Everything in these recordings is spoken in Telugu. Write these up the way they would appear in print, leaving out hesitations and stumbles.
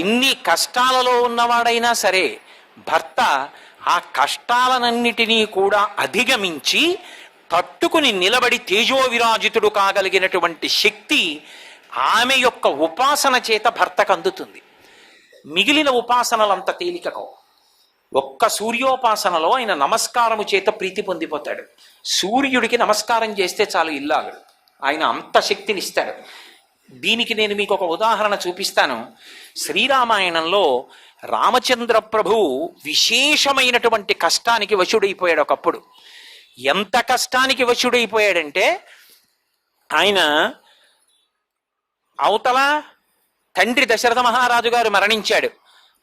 ఎన్ని కష్టాలలో ఉన్నవాడైనా సరే భర్త ఆ కష్టాలనన్నిటినీ కూడా అధిగమించి తట్టుకుని నిలబడి తేజోవిరాజితుడు కాగలిగినటువంటి శక్తి ఆమె యొక్క ఉపాసన చేత భర్తకు అందుతుంది. మిగిలిన ఉపాసనలంత తేలికకో. ఒక్క సూర్యోపాసనలో ఆయన నమస్కారము చేత ప్రీతి పొందిపోతాడు. సూర్యుడికి నమస్కారం చేస్తే చాలు ఇల్లాగడు, ఆయన అంత శక్తినిస్తాడు. దీనికి నేను మీకు ఒక ఉదాహరణ చూపిస్తాను. శ్రీరామాయణంలో రామచంద్ర ప్రభువు విశేషమైనటువంటి కష్టానికి వశుడైపోయాడు. ఒకప్పుడు ఎంత కష్టానికి వశుడైపోయాడంటే, ఆయన అవతల తండ్రి దశరథ మహారాజు గారు మరణించాడు.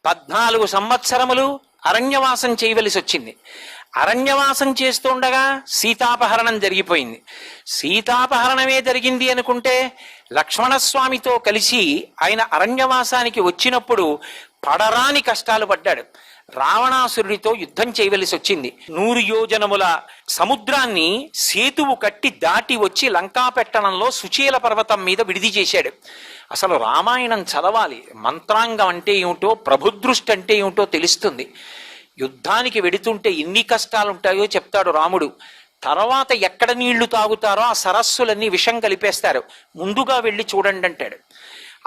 14 సంవత్సరములు అరణ్యవాసం చేయవలసి వచ్చింది. అరణ్యవాసం చేస్తుండగా సీతాపహరణం జరిగిపోయింది. సీతాపహరణమే జరిగింది అనుకుంటే లక్ష్మణస్వామితో కలిసి ఆయన అరణ్యవాసానికి వచ్చినప్పుడు పడరాని కష్టాలు పడ్డాడు. రావణాసురుడితో యుద్ధం చేయవలసి వచ్చింది. 100 యోజనముల సముద్రాన్ని సేతువు కట్టి దాటి వచ్చి లంకాపెట్టణంలో సుచీల పర్వతం మీద విడిది చేశాడు. అసలు రామాయణం చదవాలి. మంత్రాంగం అంటే ఏమిటో, ప్రభుదృష్టి అంటే ఏమిటో తెలుస్తుంది. యుద్ధానికి వెడుతుంటే ఎన్ని కష్టాలుంటాయో చెప్తాడు రాముడు. తర్వాత ఎక్కడ నీళ్లు తాగుతారో ఆ సరస్సులన్నీ విషం కలిపేస్తారు, ముందుగా వెళ్ళి చూడండి అంటాడు.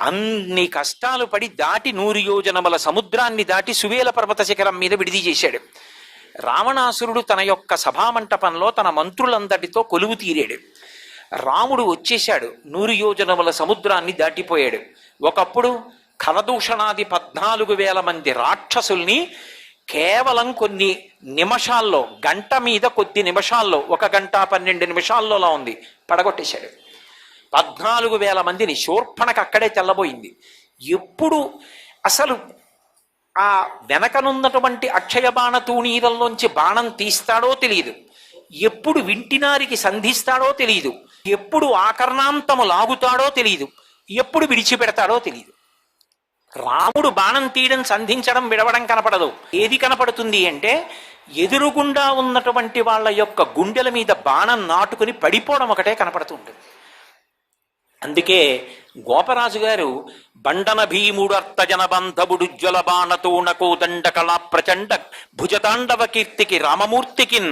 అన్ని కష్టాలు పడి దాటి 100 యోజనముల సముద్రాన్ని దాటి సువేల పర్వత శిఖరం మీద విడిది చేశాడు. రావణాసురుడు తన యొక్క సభామంటపంలో తన మంత్రులందరితో కొలువు తీరాడు. రాముడు వచ్చేశాడు, 100 యోజనముల సముద్రాన్ని దాటిపోయాడు. ఒకప్పుడు ఖరదూషణాది 14,000 మంది రాక్షసుల్ని కేవలం కొన్ని నిమిషాల్లో, గంట మీద కొద్ది నిమిషాల్లో, 1 గంట 12 నిమిషాల్లోలా ఉంది, పడగొట్టేశాడు. 14,000 మందిని. శూర్పణకు అక్కడే తెల్లబోయింది. ఎప్పుడు అసలు ఆ వెనకనున్నటువంటి అక్షయ బాణ తూణీరంలోంచి బాణం తీస్తాడో తెలియదు, ఎప్పుడు వింటినారికి సంధిస్తాడో తెలియదు, ఎప్పుడు ఆకర్ణాంతము లాగుతాడో తెలియదు, ఎప్పుడు విడిచిపెడతాడో తెలియదు. రాముడు బాణం తీయడం, సంధించడం, విడవడం కనపడదు. ఏది కనపడుతుంది అంటే ఎదురుగుండా ఉన్నటువంటి వాళ్ళ యొక్క గుండెల మీద బాణం నాటుకుని పడిపోవడం ఒకటే కనపడుతుంటుంది. అందుకే గోపరాజు గారు బండన భీముడు అర్థజన బంధవుడు జ్వల బాణతోణకో దండ కళా ప్రచండ భుజతాండవ కీర్తికి రామమూర్తికిన్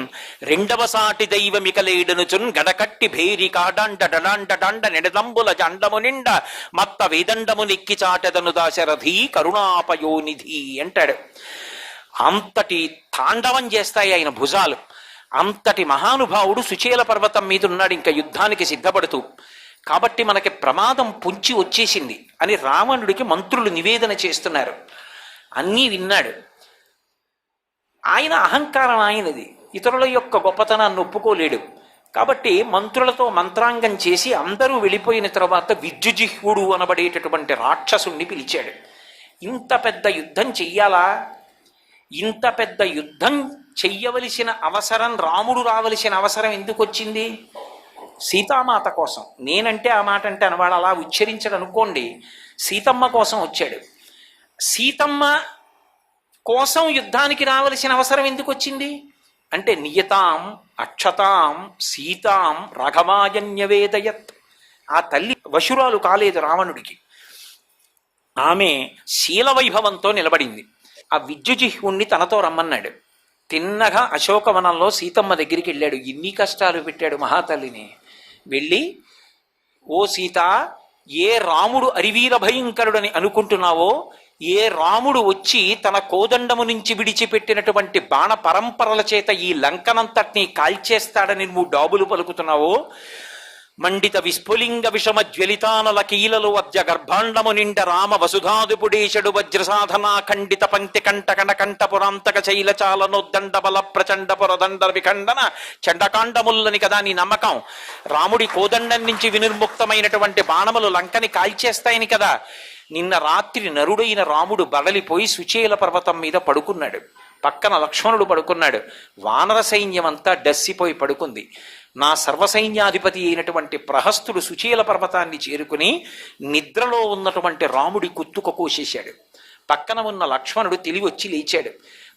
రెండవ సాటి దైవమికలేడనుచున్ గడకట్టి భేరి కాడండ డడాండ డండ నిడదంబుల జండము నిండ మత్త వేదండము నెక్కి చాటెదను దాశరథి కరుణాపయోనిధి అంటాడు. అంతటి తాండవం చేస్తాయి ఆయన భుజాలు. అంతటి మహానుభావుడు సుచీల పర్వతం మీద ఉన్నాడు ఇంకా యుద్ధానికి సిద్ధపడుతూ. కాబట్టి మనకి ప్రమాదం పొంచి వచ్చేసింది అని రావణుడికి మంత్రులు నివేదన చేస్తున్నారు. అన్నీ విన్నాడు. ఆయన అహంకారం ఆయనది, ఇతరుల యొక్క గొప్పతనాన్ని ఒప్పుకోలేడు. కాబట్టి మంత్రులతో మంత్రాంగం చేసి అందరూ వెళ్ళిపోయిన తర్వాత విద్యుజిహ్వుడు అనబడేటటువంటి రాక్షసుణ్ణి పిలిచాడు. ఇంత పెద్ద యుద్ధం చెయ్యాలా? ఇంత పెద్ద యుద్ధం చెయ్యవలసిన అవసరం, రాముడు రావలసిన అవసరం ఎందుకు వచ్చింది? సీతామాత కోసం. నేనంటే ఆ మాట అంటే అనవాడు అలా ఉచ్చరించడు అనుకోండి. సీతమ్మ కోసం వచ్చాడు. సీతమ్మ కోసం యుద్ధానికి రావలసిన అవసరం ఎందుకు వచ్చింది అంటే నియతాం అక్షతాం సీతాం రాఘవాయన్యవేదయత్. ఆ తల్లి వశురాలు కాలేదు రావణుడికి. ఆమె శీలవైభవంతో నిలబడింది. ఆ విద్యుజిహ్వుణ్ణి తనతో రమ్మన్నాడు. తిన్నగా అశోకవనంలో సీతమ్మ దగ్గరికి వెళ్ళాడు. ఎన్ని కష్టాలు పెట్టాడు మహాతల్లిని. వెళ్ళి, ఓ సీత, ఏ రాముడు అరివీర భయంకరుడని అనుకుంటున్నావో, ఏ రాముడు వచ్చి తన కోదండము నుంచి విడిచిపెట్టినటువంటి బాణ పరంపరల చేత ఈ లంకనంతటినీ కాల్చేస్తాడని నువ్వు డాబులు పలుకుతున్నావో, మండిత విస్ఫులింగ విషమ జ్వలితానల కీలలు వజ్ర గర్భాండము నిండ రామ వసుధాదుపుడేశడు వజ్ర సాధనా ఖండిత పంక్తి కంట కణకంఠ పురాంతక శైల చాలనోద్దండ బల ప్రచండ పురదండ విఖండన చండకాండములని కదా నీ నమ్మకం. రాముడి కోదండం నుంచి వినిర్ముక్తమైనటువంటి బాణములు లంకని కాల్చేస్తాయని కదా. నిన్న రాత్రి నరుడైన రాముడు బడలిపోయి సుచీల పర్వతం మీద పడుకున్నాడు. పక్కన లక్ష్మణుడు పడుకున్నాడు. వానర సైన్యం అంతా డస్సిపోయి పడుకుంది. నా సర్వసైన్యాధిపతి అయినటువంటి ప్రహస్తుడు సుచీల పర్వతాన్ని చేరుకుని నిద్రలో ఉన్నటువంటి రాముడి కుత్తుక కోసేశాడు. పక్కన ఉన్న లక్ష్మణుడు తెలివొచ్చి లేచాడు.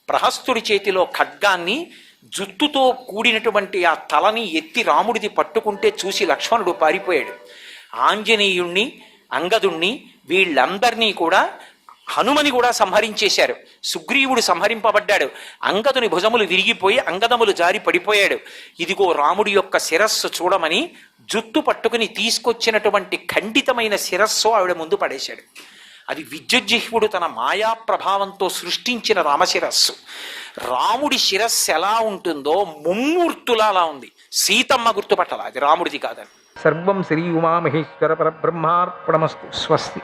ప్రహస్తుడి చేతిలో ఖడ్గాన్ని, జుత్తుతో కూడినటువంటి ఆ తలని ఎత్తి రాముడిది పట్టుకుంటే చూసి లక్ష్మణుడు పారిపోయాడు. ఆంజనేయుణ్ణి, అంగదుణ్ణి, వీళ్ళందరినీ కూడా హనుమని కూడా సంహరించేశారు. సుగ్రీవుడు సంహరింపబడ్డాడు. అంగదుని భుజములు విరిగిపోయి అంగదములు జారి పడిపోయాడు. ఇదిగో రాముడి యొక్క శిరస్సు చూడమని జుత్తు పట్టుకుని తీసుకొచ్చినటువంటి ఖండితమైన శిరస్సు ఆవిడ ముందు పడేశాడు. అది విద్యుజ్జిహ్వుడు తన మాయా ప్రభావంతో సృష్టించిన రామశిరస్సు. రాముడి శిరస్సు ఎలా ఉంటుందో ముమ్మూర్తులా అలా ఉంది. సీతమ్మ గుర్తుపట్టాల, అది రాముడిది కాదని. సర్వం శ్రీ ఉమామహేశ్వర పరబ్రహ్మార్పణమస్తు. స్వస్తి.